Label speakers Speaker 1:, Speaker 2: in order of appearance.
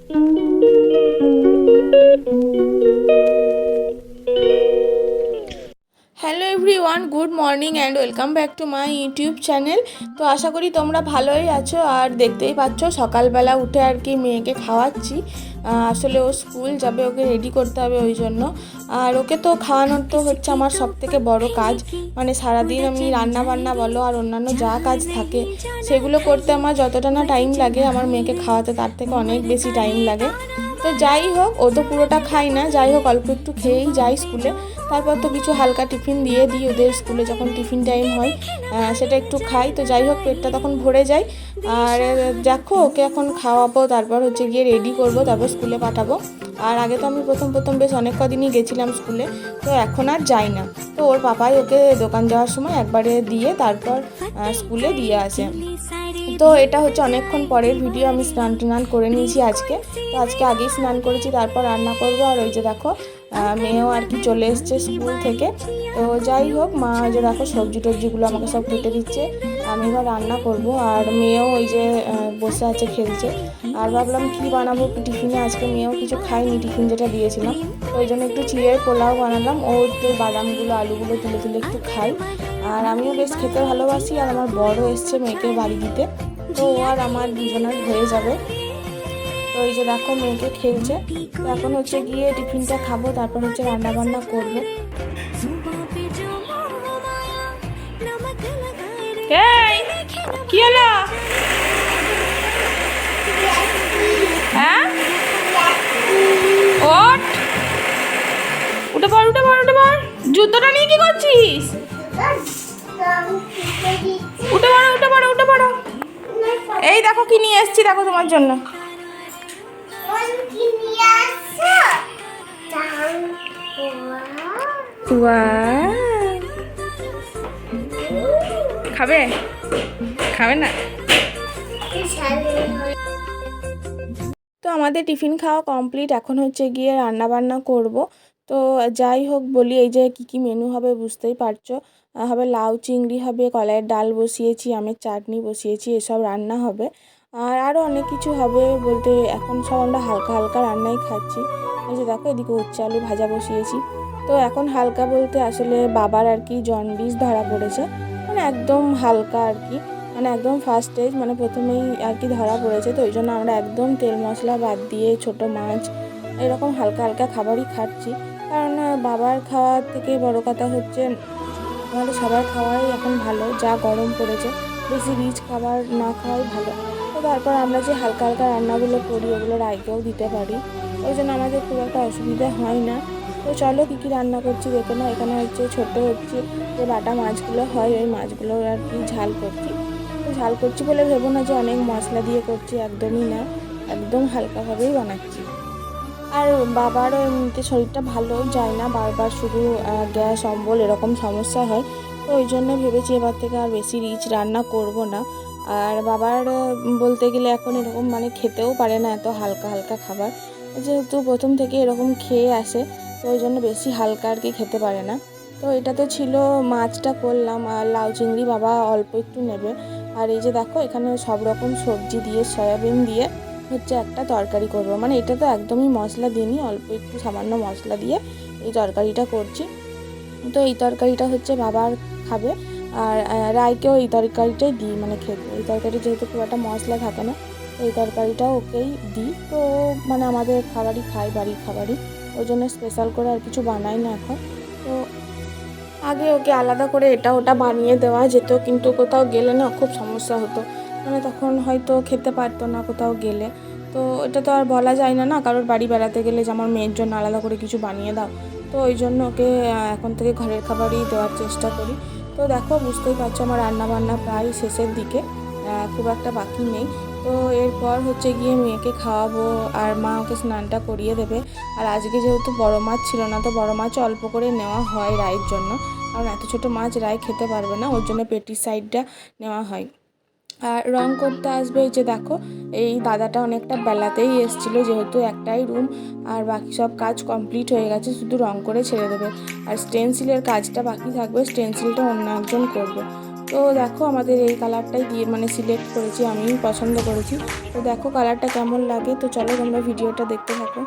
Speaker 1: Hello everyone, good morning and welcome back to my YouTube channel. তো আশা করি তোমরা ভালোই আছো। আর দেখতেই পাচ্ছ সকালবেলা উঠে আর কি মেয়েকে খাওয়াচ্ছি। আসলে ও স্কুল যাবে, ওকে রেডি করতে হবে ওই জন্য। আর ওকে তো খাওয়ানোর তো হচ্ছে আমার সবথেকে বড় কাজ। মানে সারাদিন আমি রান্না বান্না বলো আর অন্যান্য যা কাজ থাকে সেগুলো করতে আমার যতটা না টাইম লাগে, আমার মেয়েকে খাওয়াতে তার থেকে অনেক বেশি টাইম লাগে। তো যাই হোক, ও তো পুরোটা খায় না, যাই হোক অল্প একটু খেয়েই যায় স্কুলে। তারপর তো কিছু হালকা টিফিন দিয়ে দিই ওদের স্কুলে, যখন টিফিন টাইম হয় সেটা একটু খাই। তো যাই হোক, পেটটা তখন ভরে যায়। আর দেখো ওকে এখন খাওয়াবো, তারপর হচ্ছে গিয়ে রেডি করব, তারপর স্কুলে পাঠাবো। আর আগে তো আমি প্রথম বেশ অনেক কদিনই গেছিলাম স্কুলে, তো এখন আর যাই না। তো ওর পাপাই ওকে দোকান যাওয়ার সময় একবারে দিয়ে তারপর স্কুলে দিয়ে আসে। তো এটা হচ্ছে অনেকক্ষণ পরের ভিডিও। আমি স্নান টান করে নিয়েছি আজকে। তো আজকে আগেই স্নান করেছি, তারপর রান্না করব। আর ওই যে দেখো মেয়েও আর কি চলে এসছে স্কুল থেকে। তো যাই হোক, মা ওই যে দেখো সবজি টবজিগুলো আমাকে সব কেটে দিচ্ছে, আমি এবার রান্না করব। আর মেয়েও ওই যে বসে আছে খেলছে। আর ভাবলাম কি বানাবো টিফিনে, আজকে মেয়েও কিছু খায়নি টিফিন যেটা দিয়েছিলাম। তো ওই জন্য একটু চিড়ের পোলাও বানালাম, ও একটু বাদামগুলো আলুগুলো তুলে তুলে একটু খাই। আর আমিও বেশ খেতে ভালোবাসি। আর আমার বড় এসছে মেয়েকে বাড়ি দিতে, তো ও আর আমার দুজনের হয়ে যাবে। তো এই যে দেখো মেয়েকে খেলছে। তো এখন হচ্ছে গিয়ে টিফিনটা খাবো, তারপর হচ্ছে রান্না বান্না করবো। কি হলো? হ্যাঁ, ওঠ, উঠে পড় উঠে পড় উঠে পড়। জুতোটা নিয়ে কি করছিস? উঠে পড়ো উঠে পড়ো উঠে পড়ো। এই দেখো কি নিয়ে এসেছি, দেখো তোমার জন্য। খাবে খাবে না? তো আমাদের টিফিন খাওয়া কমপ্লিট, এখন হচ্ছে গিয়ে রান্না বান্না করব। তো যাই হোক বলি, এই যে কী কী মেনু হবে বুঝতেই পারছো। হবে লাউ চিংড়ি, হবে কলাইয়ের ডাল বসিয়েছি, আমের চাটনি বসিয়েছি, এসব রান্না হবে। আর আরও অনেক কিছু হবে বলতে, এখন সব আমরা হালকা হালকা রান্নাই খাচ্ছি। এই যে দেখো এদিকে উচ্ছে আলু ভাজা বসিয়েছি। তো এখন হালকা বলতে আসলে বাবার আর কি জন্ডিস ধরা পড়েছে, মানে একদম হালকা আর কি, মানে একদম ফার্স্ট স্টেজ, মানে প্রথমেই আর কি ধরা পড়েছে। তো ওই জন্য আমরা একদম তেল মশলা বাদ দিয়ে ছোট মাছ এরকম হালকা হালকা খাবারই খাচ্ছি। কারণ বাবার খাওয়ার থেকে বড় কথা হচ্ছে আমাদের সবার খাওয়াই এখন ভালো, যা গরম পড়েছে বেশি রিচ খাবার না খাওয়াই ভালো। তো তারপর আমরা যে হালকা হালকা রান্নাগুলো করি ওগুলো রাইকেও দিতে পারি, ওই জন্য আমাদের খুব একটা অসুবিধা হয় না। তো চলো কী কী রান্না করছি দেখে না। এখানে হচ্ছে ছোটো হচ্ছে যে বাটা মাছগুলো হয়, ওই মাছগুলো আর কি ঝাল করছি। তো ঝাল করছি বলে ভেবো না যে অনেক মশলা দিয়ে করছি, একদমই না, একদম হালকাভাবেই বানাচ্ছি। আর বাবার এমনিতে শরীরটা ভালো যায় না, বারবার শুধু গ্যাস অম্বল এরকম সমস্যা হয়। তো ওই জন্য ভেবেছি এবার থেকে আর বেশি রিচ রান্না করব না। আর বাবার বলতে গেলে এখন এরকম মানে খেতেও পারে না এত হালকা হালকা খাবার, যেহেতু প্রথম থেকে এরকম খেয়ে আসে, তো ওই জন্য বেশি হালকা আর কি খেতে পারে না। তো এটা তো ছিল মাছটা করলাম, আর লাউ চিংড়ি বাবা অল্প একটু নেবে। আর এই যে দেখো এখানে সব রকম সবজি দিয়ে সয়াবিন দিয়ে হচ্ছে একটা তরকারি করব, মানে এটা তো একদমই মশলা দিইনি, অল্প একটু সামান্য মশলা দিয়ে এই তরকারিটা করছি। তো এই তরকারিটা হচ্ছে বাবার খাবে। আর রায়কেও এই তরকারিটাই দিই, মানে খেতে এই তরকারি যেহেতু খুব একটা মশলা থাকে না, এই তরকারিটাও ওকেই দিই। তো মানে আমাদের খাবারই খাই, বাড়ির খাবারই, ওই জন্য স্পেশাল করে আর কিছু বানাই না এখন। তো আগে ওকে আলাদা করে এটা ওটা বানিয়ে দেওয়া যেত, কিন্তু কোথাও গেলে না খুব সমস্যা হতো, মানে তখন হয়তো খেতে পারতো না কোথাও গেলে। তো এটা তো আর বলা যায় না, না কারোর বাড়ি বেড়াতে গেলে যে আমার মেয়ের জন্য আলাদা করে কিছু বানিয়ে দাও। তো ওই জন্য ওকে এখন থেকে ঘরের খাবারই দেওয়ার চেষ্টা করি। তো দেখো বুঝতেই পারছো আমার রান্নাবান্না প্রায় শেষের দিকে, খুব একটা বাকি নেই। তো এরপর হচ্ছে গিয়ে মেয়েকে খাওয়াবো, আর মা ওকে স্নানটা করিয়ে দেবে। আর আজকে যেহেতু বড় মাছ ছিল না, তো বড় মাছ অল্প করে নেওয়া হয় রায়ের জন্য, কারণ এত ছোটো মাছ রায় খেতে পারবে না, ওর জন্য পেটির সাইডটা নেওয়া হয়। আর রং করতে আসবে, এই যে দেখো এই দাদাটা অনেকটা বেলাতেই এসেছিলো, যেহেতু একটাই রুম আর বাকি সব কাজ কমপ্লিট হয়ে গেছে, শুধু রং করে ছেড়ে দেবে। আর স্টেনসিলের কাজটা বাকি থাকবে, স্টেনসিলটা অন্য একজন করবে। তো দেখো আমাদের এই কালারটাই দিয়ে মানে সিলেক্ট করেছি, আমি পছন্দ করেছি। তো দেখো কালারটা কেমন লাগে, তো চলো তোমরা ভিডিওটা দেখতে থাকো।